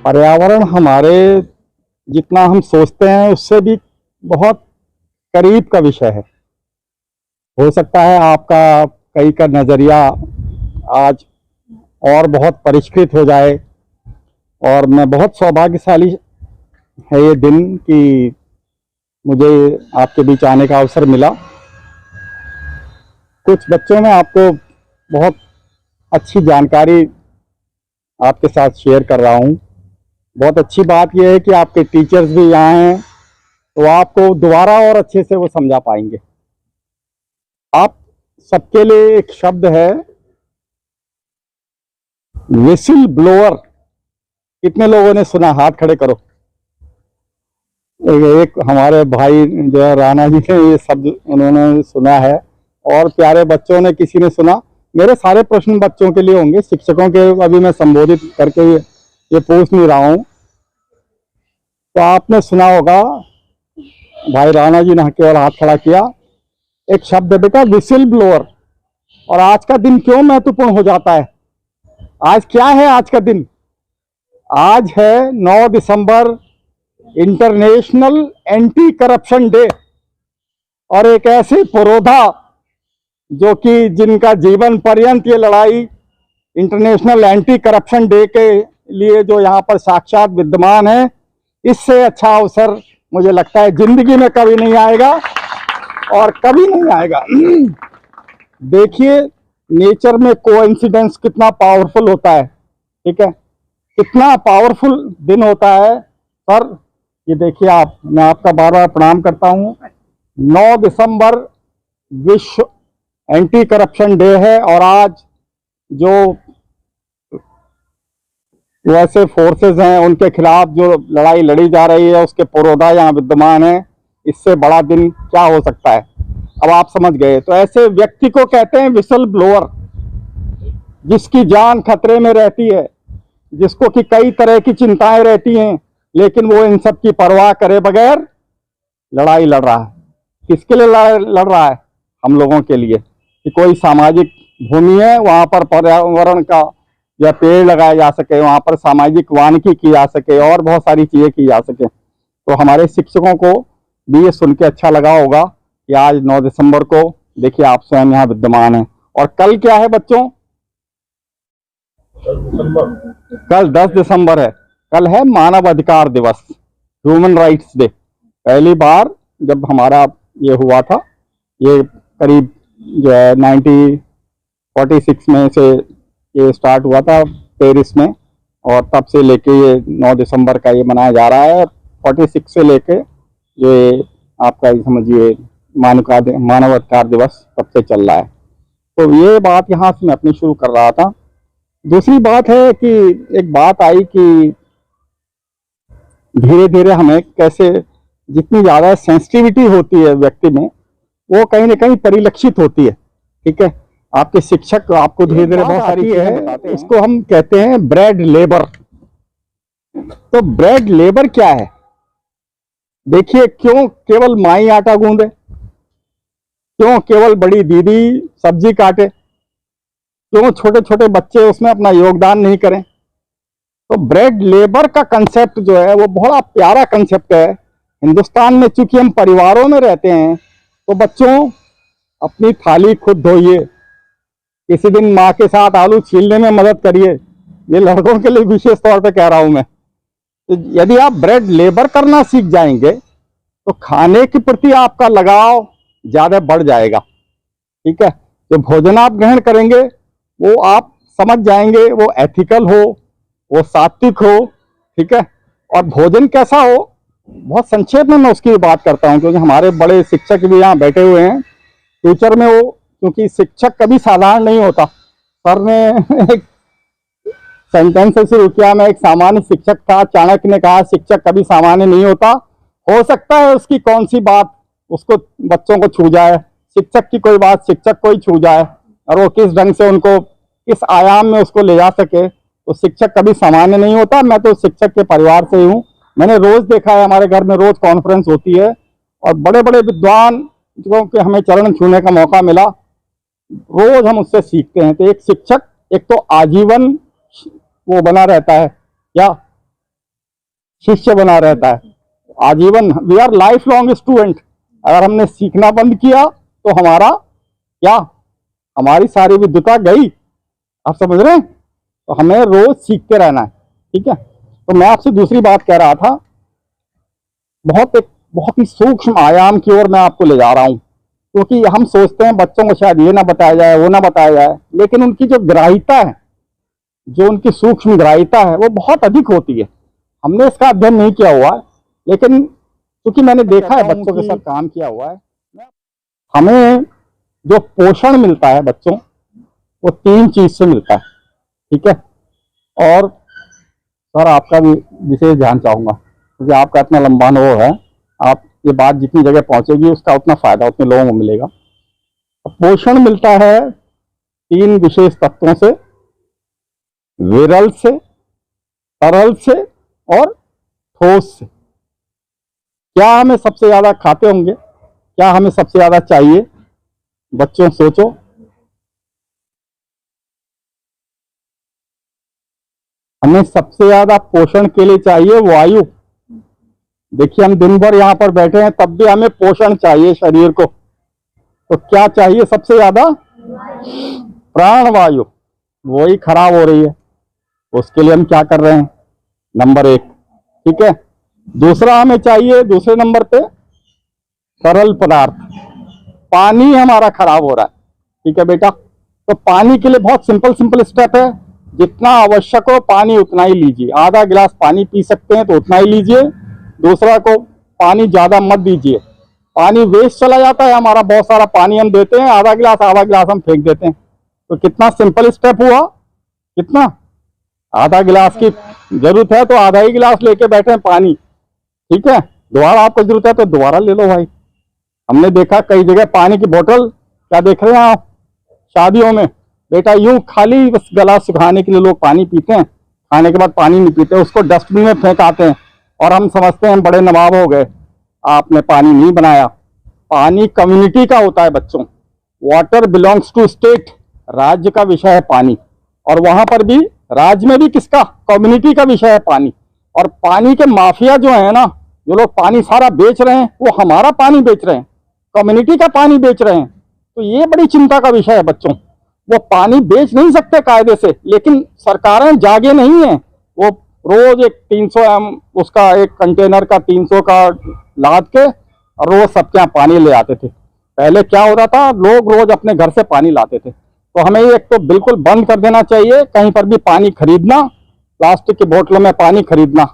पर्यावरण हमारे जितना हम सोचते हैं उससे भी बहुत करीब का विषय है। हो सकता है आपका कई का नज़रिया आज और बहुत परिष्कृत हो जाए, और मैं बहुत सौभाग्यशाली है ये दिन कि मुझे आपके बीच आने का अवसर मिला। कुछ बच्चों में आपको बहुत अच्छी जानकारी आपके साथ शेयर कर रहा हूँ। बहुत अच्छी बात यह है कि आपके टीचर्स भी यहाँ हैं, तो आपको दोबारा और अच्छे से वो समझा पाएंगे। आप सबके लिए एक शब्द है, विसिल ब्लोअर। कितने लोगों ने सुना? हाथ खड़े करो। एक हमारे भाई जो है राणा जी ने ये शब्द उन्होंने सुना है, और प्यारे बच्चों ने किसी ने सुना। मेरे सारे प्रश्न बच्चों के लिए होंगे, शिक्षकों के अभी मैं संबोधित करके ये पूछ नहीं रहा हूँ। तो आपने सुना होगा, भाई राणा जी ने केवल हाथ खड़ा किया। एक शब्द है बेटा, विसिल ब्लोअर। और आज का दिन क्यों महत्वपूर्ण हो जाता है? आज क्या है आज का दिन? आज है 9 दिसंबर, इंटरनेशनल एंटी करप्शन डे। और एक ऐसे पुरोधा जो कि जिनका जीवन पर्यंत ये लड़ाई इंटरनेशनल एंटी करप्शन डे के लिए जो यहाँ पर साक्षात विद्यमान है, इससे अच्छा अवसर मुझे लगता है जिंदगी में कभी नहीं आएगा और कभी नहीं आएगा। देखिए नेचर में कोइंसिडेंस कितना पावरफुल होता है, ठीक है, कितना पावरफुल दिन होता है। पर ये देखिए आप, मैं आपका बार बार प्रणाम करता हूँ। 9 दिसंबर विश्व एंटी करप्शन डे है, और आज जो वैसे फोर्सेस हैं उनके खिलाफ जो लड़ाई लड़ी जा रही है उसके पुरोधा यहाँ विद्यमान है। इससे बड़ा दिन क्या हो सकता है? अब आप समझ गए। तो ऐसे व्यक्ति को कहते हैं विसल ब्लोअर, जिसकी जान खतरे में रहती है, जिसको कि कई तरह की चिंताएं रहती हैं, लेकिन वो इन सब की परवाह करे बगैर लड़ाई लड़ रहा है। किसके लिए लड़ रहा है? हम लोगों के लिए, कि कोई सामाजिक भूमि है, वहां पर पर्यावरण का या पेड़ लगाए जा सके, वहां पर सामाजिक वानिकी की जा सके, और बहुत सारी चीजें की जा सके। तो हमारे शिक्षकों को भी ये सुन के अच्छा लगा होगा कि आज 9 दिसंबर को देखिए आप स्वयं यहाँ विद्यमान हैं। और कल क्या है बच्चों? कल 10 दिसंबर है। कल है मानव अधिकार दिवस, ह्यूमन राइट्स डे। पहली बार जब हमारा ये हुआ था, ये करीब जो है 1946 में से ये स्टार्ट हुआ था पेरिस में, और तब से लेके ये 9 दिसंबर का ये मनाया जा रहा है। 46 से लेके जो ये आपका समझिए मानव अधिकार दिवस तब से चल रहा है। तो ये बात यहाँ से मैं अपनी शुरू कर रहा था। दूसरी बात है कि एक बात आई कि धीरे धीरे हमें कैसे, जितनी ज़्यादा सेंसिटिविटी होती है व्यक्ति में, वो कहीं ना कहीं परिलक्षित होती है, ठीक है। आपके शिक्षक आपको धीरे धीरे बहुत सारी चीजें बताते हैं। इसको हम कहते हैं ब्रेड लेबर। तो ब्रेड लेबर क्या है? देखिए, क्यों केवल माई आटा गूंदे, क्यों केवल बड़ी दीदी सब्जी काटे, क्यों छोटे छोटे बच्चे उसमें अपना योगदान नहीं करें? तो ब्रेड लेबर का कंसेप्ट जो है वो बहुत प्यारा कंसेप्ट है। हिंदुस्तान में चूंकि हम परिवारों में रहते हैं, तो बच्चों अपनी थाली खुद धोइए, किसी दिन माँ के साथ आलू छीलने में मदद करिए। ये लड़कों के लिए विशेष तौर पे कह रहा हूं मैं। तो यदि आप ब्रेड लेबर करना सीख जाएंगे तो खाने के प्रति आपका लगाव ज्यादा बढ़ जाएगा, ठीक है। जो भोजन आप ग्रहण करेंगे वो आप समझ जाएंगे, वो एथिकल हो, वो सात्विक हो, ठीक है। और भोजन कैसा हो, बहुत संक्षेप में मैं उसकी बात करता हूँ, क्योंकि हमारे बड़े शिक्षक भी यहाँ बैठे हुए हैं। फ्यूचर में वो, क्योंकि शिक्षक कभी साधारण नहीं होता। सर ने एक सेंटेंस से शुरू किया, मैं एक सामान्य शिक्षक था, चाणक्य ने कहा शिक्षक कभी सामान्य नहीं होता। हो सकता है उसकी कौन सी बात उसको बच्चों को छू जाए, शिक्षक की कोई बात शिक्षक को ही छू जाए, और वो किस ढंग से उनको किस आयाम में उसको ले जा सके। तो शिक्षक कभी सामान्य नहीं होता। मैं तो शिक्षक के परिवार से ही हूँ। मैंने रोज देखा है, हमारे घर में रोज कॉन्फ्रेंस होती है, और बड़े बड़े विद्वान जो कि हमें चरण छूने का मौका मिला, रोज हम उससे सीखते हैं। तो एक शिक्षक एक तो आजीवन वो बना रहता है, क्या शिष्य बना रहता है आजीवन। We are lifelong student. अगर हमने सीखना बंद किया तो हमारा क्या, हमारी सारी विद्वता गई। आप समझ रहे हैं? तो हमें रोज सीखते रहना है, ठीक है। तो मैं आपसे दूसरी बात कह रहा था, बहुत ही सूक्ष्म आयाम की ओर मैं आपको ले जा रहा हूं, क्योंकि हम सोचते हैं बच्चों को शायद ये ना बताया जाए, वो ना बताया जाए, लेकिन उनकी जो ग्राह्यता है, जो उनकी सूक्ष्म ग्राह्यता है, वो बहुत अधिक होती है। हमने इसका अध्ययन नहीं किया हुआ है, लेकिन क्योंकि मैंने देखा है, बच्चों के साथ काम किया हुआ है। हमें जो पोषण मिलता है बच्चों, वो 3 चीज से मिलता है, ठीक है। और सर आपका भी विशेष ध्यान चाहूंगा, क्योंकि आपका इतना लंबा अनुभव है, आप ये बात जितनी जगह पहुंचेगी उसका उतना फायदा उतने लोगों को मिलेगा। पोषण मिलता है 3 विशेष तत्वों से, विरल से, तरल से और ठोस से। क्या हमें सबसे ज्यादा खाते होंगे? क्या हमें सबसे ज्यादा चाहिए? बच्चों सोचो। हमें सबसे ज्यादा पोषण के लिए चाहिए वायु। देखिए हम दिन भर यहाँ पर बैठे हैं, तब भी हमें पोषण चाहिए शरीर को। तो क्या चाहिए सबसे ज्यादा? प्राण वायु। वही खराब हो रही है, उसके लिए हम क्या कर रहे हैं? नंबर 1, ठीक है। दूसरा हमें चाहिए, दूसरे नंबर पे तरल पदार्थ। पानी हमारा खराब हो रहा है, ठीक है बेटा। तो पानी के लिए बहुत सिंपल स्टेप है, जितना आवश्यक हो पानी उतना ही लीजिए। आधा गिलास पानी पी सकते हैं तो उतना ही लीजिए, दूसरा को पानी ज्यादा मत दीजिए। पानी वेस्ट चला जाता है हमारा, बहुत सारा पानी हम देते हैं, आधा गिलास हम फेंक देते हैं। तो कितना सिंपल स्टेप हुआ, कितना, आधा गिलास की जरूरत है तो आधा ही गिलास लेके बैठे हैं पानी, ठीक है। दोबारा आपको जरूरत है तो दोबारा ले लो भाई। हमने देखा कई जगह पानी की बोतल, क्या देख रहे हैं आप शादियों में, बेटा यूं खाली बस गला सुखाने के लिए लोग पानी पीते हैं, खाने के बाद पानी नहीं पीते, उसको डस्टबिन में फेंक आते हैं और हम समझते हैं हम बड़े नवाब हो गए, आपने पानी नहीं बनाया। पानी कम्युनिटी का होता है बच्चों। वाटर बिलोंग्स टू स्टेट, राज्य का विषय है पानी, और वहां पर भी राज्य में भी किसका, कम्युनिटी का विषय है पानी। और पानी के माफिया जो है ना, जो लोग पानी सारा बेच रहे हैं, वो हमारा पानी बेच रहे हैं, कम्युनिटी का पानी बेच रहे हैं। तो ये बड़ी चिंता का विषय है बच्चों। वो पानी बेच नहीं सकते कायदे से, लेकिन सरकारें जागे नहीं है। वो रोज एक 300 उसका एक कंटेनर का 300 का लाद के और रोज सबके यहाँ पानी ले आते थे। पहले क्या होता था, लोग रोज अपने घर से पानी लाते थे। तो हमें एक तो बिल्कुल बंद कर देना चाहिए कहीं पर भी पानी खरीदना, प्लास्टिक की बोतलों में पानी खरीदना।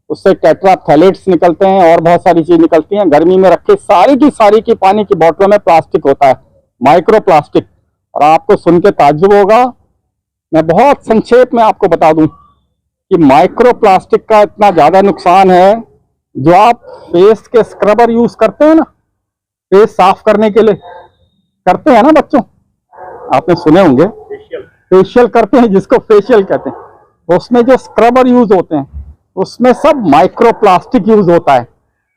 उससे टेट्राथैलेट्स निकलते हैं और बहुत सारी चीज निकलती हैं। गर्मी में रखे सारी की पानी की बोतलों में प्लास्टिक होता है, माइक्रो प्लास्टिक। और आपको सुन के ताज्जुब होगा, मैं बहुत संक्षेप में आपको बता दूं कि माइक्रो प्लास्टिक का इतना ज्यादा नुकसान है। जो आप फेस के स्क्रबर यूज करते हैं ना, फेस साफ करने के लिए करते हैं ना बच्चों, आपने सुने होंगे, फेशियल करते हैं जिसको फेशियल कहते हैं, उसमें जो स्क्रबर यूज होते हैं उसमें सब माइक्रो प्लास्टिक यूज होता है।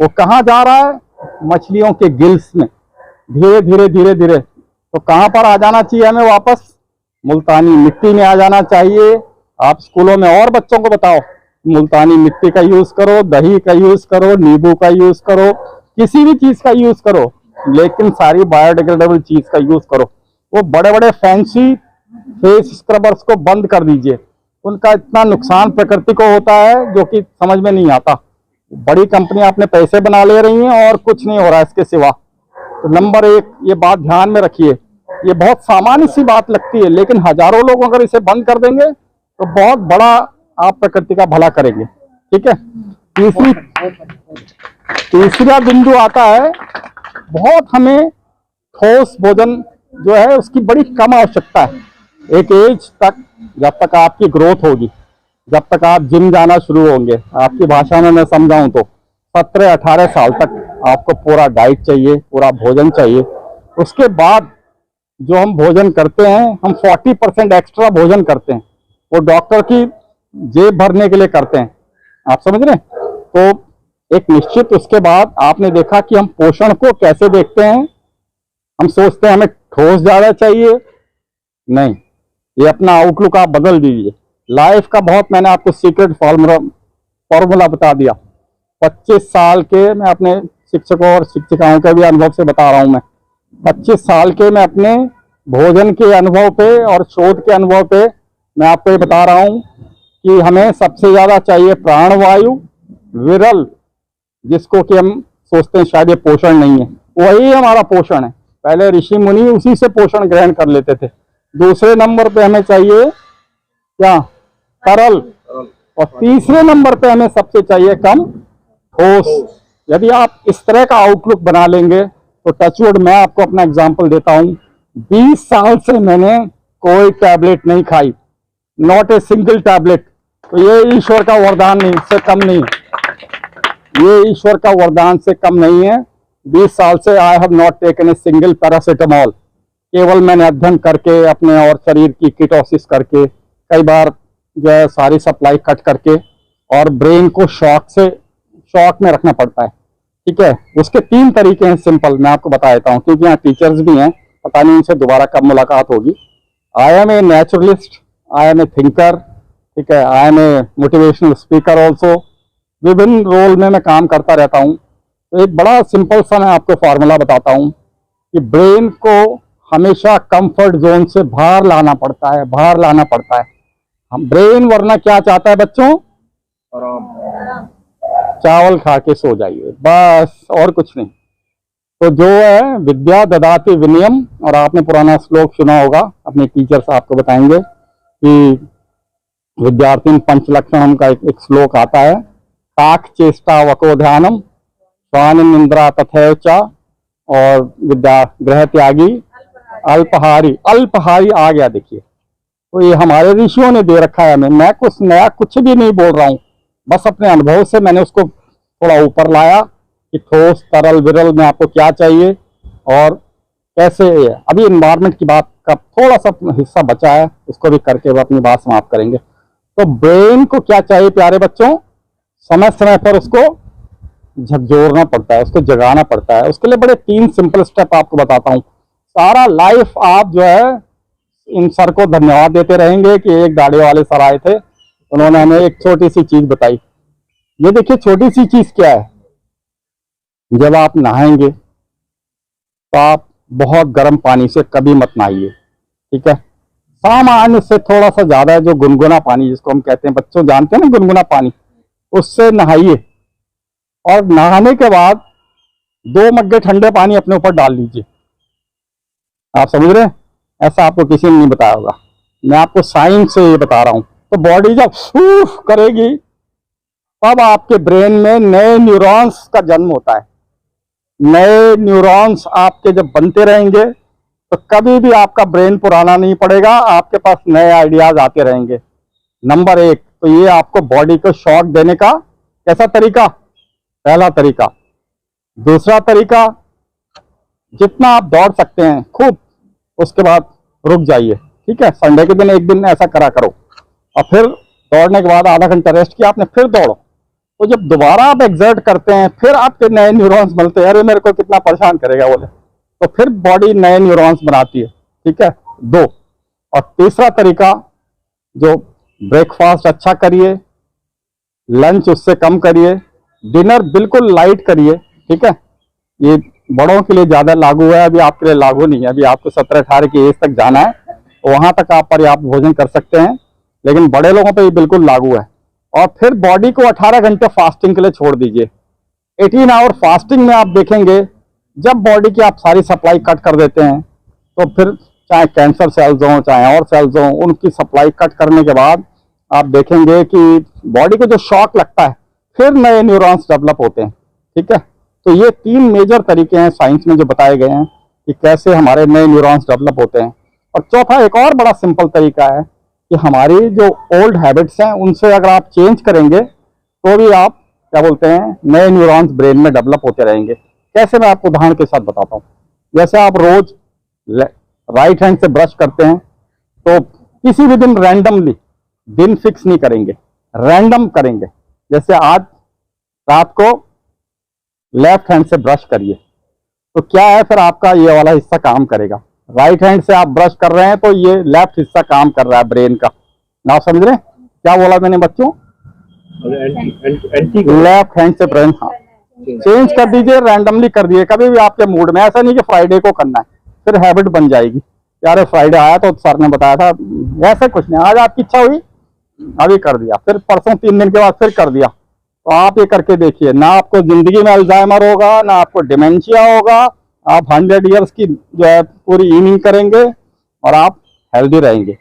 वो कहाँ जा रहा है? मछलियों के गिल्स में, धीरे धीरे। तो कहां पर आ जाना चाहिए हमें वापस? मुल्तानी मिट्टी में आ जाना चाहिए। आप स्कूलों में और बच्चों को बताओ, मुल्तानी मिट्टी का यूज करो, दही का यूज करो, नींबू का यूज करो, किसी भी चीज का यूज करो, लेकिन सारी बायोडिग्रेडेबल चीज का यूज करो। वो बड़े बड़े फैंसी फेस स्क्रबर्स को बंद कर दीजिए, उनका इतना नुकसान प्रकृति को होता है जो कि समझ में नहीं आता। बड़ी कंपनियां अपने पैसे बना ले रही हैं और कुछ नहीं हो रहा है इसके सिवा। तो नंबर 1 ये बात ध्यान में रखिए। ये बहुत सामान्य सी बात लगती है, लेकिन हजारों लोग अगर इसे बंद कर देंगे तो बहुत बड़ा आप प्रकृति का भला करेंगे, ठीक है। तीसरा बिंदु आता है, बहुत हमें ठोस भोजन जो है उसकी बड़ी कम आवश्यकता है। एक एज तक, जब तक आपकी ग्रोथ होगी, जब तक आप जिम जाना शुरू होंगे, आपकी भाषा में मैं समझाऊं तो 17-18 साल तक आपको पूरा डाइट चाहिए, पूरा भोजन चाहिए। उसके बाद जो हम भोजन करते हैं, हम 40% एक्स्ट्रा भोजन करते हैं, वो डॉक्टर की जेब भरने के लिए करते हैं, आप समझ रहे हैं। तो एक निश्चित उसके बाद आपने देखा कि हम पोषण को कैसे देखते हैं। हम सोचते हैं हमें ठोस ज्यादा चाहिए, नहीं, ये अपना आउटलुक आप बदल दीजिए। लाइफ का बहुत मैंने आपको सीक्रेट फॉर्मूला बता दिया। 25 साल के मैं अपने शिक्षकों और शिक्षिकाओं के भी अनुभव से बता रहा हूं। मैं 25 साल के मैं अपने भोजन के अनुभव पे और शोध के अनुभव पे मैं आपको ये बता रहा हूं कि हमें सबसे ज्यादा चाहिए प्राणवायु, विरल, जिसको कि हम सोचते हैं शायद ये पोषण नहीं है, वही हमारा पोषण है। पहले ऋषि मुनि उसी से पोषण ग्रहण कर लेते थे। दूसरे नंबर पे हमें चाहिए क्या? तरल। और तीसरे नंबर पे हमें सबसे चाहिए कम ठोस। यदि आप इस तरह का आउटलुक बना लेंगे तो टचवुड, मैं आपको अपना एग्जांपल देता हूं, 20 साल से मैंने कोई टैबलेट नहीं खाई, नॉट ए सिंगल टैबलेट। तो ये ईश्वर का वरदान नहीं, इससे कम नहीं, ये ईश्वर का वरदान से कम नहीं है। 20 साल से I have not taken a single paracetamol. केवल मैंने अध्ययन करके अपने और शरीर की कीटोसिस करके, कई बार जो है सारी सप्लाई कट करके, और ब्रेन को शॉक में रखना पड़ता है। ठीक है, उसके 3 तरीके हैं सिंपल, मैं आपको बता देता हूँ, क्योंकि यहाँ टीचर्स भी हैं, पता नहीं उनसे दोबारा कब मुलाकात होगी। I am a naturalist, I am a thinker, ठीक है, I am a motivational speaker also. विभिन्न रोल में मैं काम करता रहता हूँ। तो एक बड़ा सिंपल सा मैं आपको फॉर्मूला बताता हूँ कि ब्रेन को हमेशा कंफर्ट जोन से बाहर लाना पड़ता है, बाहर लाना पड़ता है। हम ब्रेन वरना क्या चाहता है बच्चों? आराम। चावल खा के सो जाइए, बस, और कुछ नहीं। तो जो है विद्या ददाति विनयम, और आपने पुराना श्लोक सुना होगा, अपने टीचर्स आपको बताएंगे कि विद्यार्थी पंचलक्षणम का एक श्लोक आता है, काक चेष्टा वको ध्यानम स्वान निंद्रा तथैव च, और विद्या गृह त्यागी अल्पहारी। अल्पहारी आ गया, देखिए। तो ये हमारे ऋषियों ने दे रखा है हमें। मैं कुछ नया कुछ भी नहीं बोल रहा हूँ, बस अपने अनुभव से मैंने उसको थोड़ा ऊपर लाया कि ठोस, तरल, विरल में आपको क्या चाहिए और कैसे। अभी एनवायरनमेंट की बात का थोड़ा सा हिस्सा बचा है, उसको भी करके वो अपनी बात समाप्त करेंगे। तो ब्रेन को क्या चाहिए प्यारे बच्चों? समय समय पर उसको झकझोरना पड़ता है, उसको जगाना पड़ता है। उसके लिए बड़े 3 सिंपल स्टेप आपको बताता हूँ। सारा लाइफ आप जो है इन सर को धन्यवाद देते रहेंगे कि एक दाढ़ी वाले सर आए थे, उन्होंने हमें एक छोटी सी चीज बताई। ये देखिए छोटी सी चीज क्या है, जब आप नहाएंगे तो आप बहुत गर्म पानी से कभी मत नहाइए, ठीक है। सामान्य से थोड़ा सा ज्यादा जो गुनगुना पानी जिसको हम कहते हैं, बच्चों जानते हैं ना गुनगुना पानी, उससे नहाइए। और नहाने के बाद 2 मग्गे ठंडे पानी अपने ऊपर डाल लीजिए। आप समझ रहे हैं? ऐसा आपको किसी ने नहीं बताया होगा, मैं आपको साइंस से ये बता रहा हूं। तो बॉडी जब सूफ करेगी तब आपके ब्रेन में नए न्यूरॉन्स का जन्म होता है। नए न्यूरॉन्स आपके जब बनते रहेंगे तो कभी भी आपका ब्रेन पुराना नहीं पड़ेगा, आपके पास नए आइडियाज आते रहेंगे। नंबर 1, तो ये आपको बॉडी को शॉक देने का कैसा तरीका? पहला तरीका। दूसरा तरीका, जितना आप दौड़ सकते हैं खूब, उसके बाद रुक जाइए, ठीक है। संडे के दिन एक दिन ऐसा करा करो, और फिर दौड़ने के बाद आधा घंटा रेस्ट किया आपने, फिर दौड़ो। तो जब दोबारा आप एग्जर्ट करते हैं फिर आपके नए न्यूरॉन्स बनते हैं। अरे मेरे को कितना परेशान करेगा बोले, तो फिर बॉडी नए न्यूरॉन्स बनाती है, ठीक है। 2, और तीसरा तरीका, जो ब्रेकफास्ट अच्छा करिए, लंच उससे कम करिए, डिनर बिल्कुल लाइट करिए, ठीक है। ये बड़ों के लिए ज्यादा लागू है, अभी आपके लिए लागू नहीं है। अभी आपको 17-18 की एज तक जाना है, तो वहां तक आप पर्याप्त भोजन कर सकते हैं, लेकिन बड़े लोगों पे ये बिल्कुल लागू है। और फिर बॉडी को 18 घंटे फास्टिंग के लिए छोड़ दीजिए। 18 आवर फास्टिंग में आप देखेंगे जब बॉडी की आप सारी सप्लाई कट कर देते हैं, तो फिर चाहे कैंसर सेल्स हों चाहे और सेल्स हों, उनकी सप्लाई कट करने के बाद आप देखेंगे कि बॉडी को जो शॉक लगता है फिर नए न्यूरॉन्स डेवलप होते हैं, ठीक है। तो ये 3 मेजर तरीके हैं साइंस में जो बताए गए हैं कि कैसे हमारे नए न्यूरॉन्स डेवलप होते हैं। और चौथा एक और बड़ा सिंपल तरीका है कि हमारी जो ओल्ड हैबिट्स हैं उनसे अगर आप चेंज करेंगे तो भी आप क्या बोलते हैं नए न्यूरॉन्स ब्रेन में डेवलप होते रहेंगे। कैसे, मैं आपको उदाहरण के साथ बताता हूँ। जैसे आप रोज राइट हैंड से ब्रश करते हैं, तो किसी भी दिन रैंडमली, दिन फिक्स नहीं करेंगे, रैंडम करेंगे। जैसे आज रात को लेफ्ट हैंड से ब्रश करिए, तो क्या है फिर आपका ये वाला हिस्सा काम करेगा। राइट हैंड से आप ब्रश कर रहे हैं तो ये लेफ्ट हिस्सा काम कर रहा है ब्रेन का। ना समझ रहे हैं क्या बोला मैंने बच्चों? लेफ्ट हैंड से प्रेस, हाँ चेंज कर दीजिए, रैंडमली कर दिए कभी भी आपके मूड में। ऐसा नहीं कि फ्राइडे को करना है, फिर हैबिट बन जाएगी। यार फ्राइडे आया तो सर ने बताया था, ऐसा कुछ नहीं। आज आपकी इच्छा हुई, अभी कर दिया, फिर परसों 3 दिन के बाद फिर कर दिया। तो आप ये करके देखिए, ना आपको जिंदगी में अल्जाइमर होगा, ना आपको डिमेंशिया होगा। आप 100 ईयर्स की जो है पूरी इनिंग करेंगे और आप हेल्दी रहेंगे।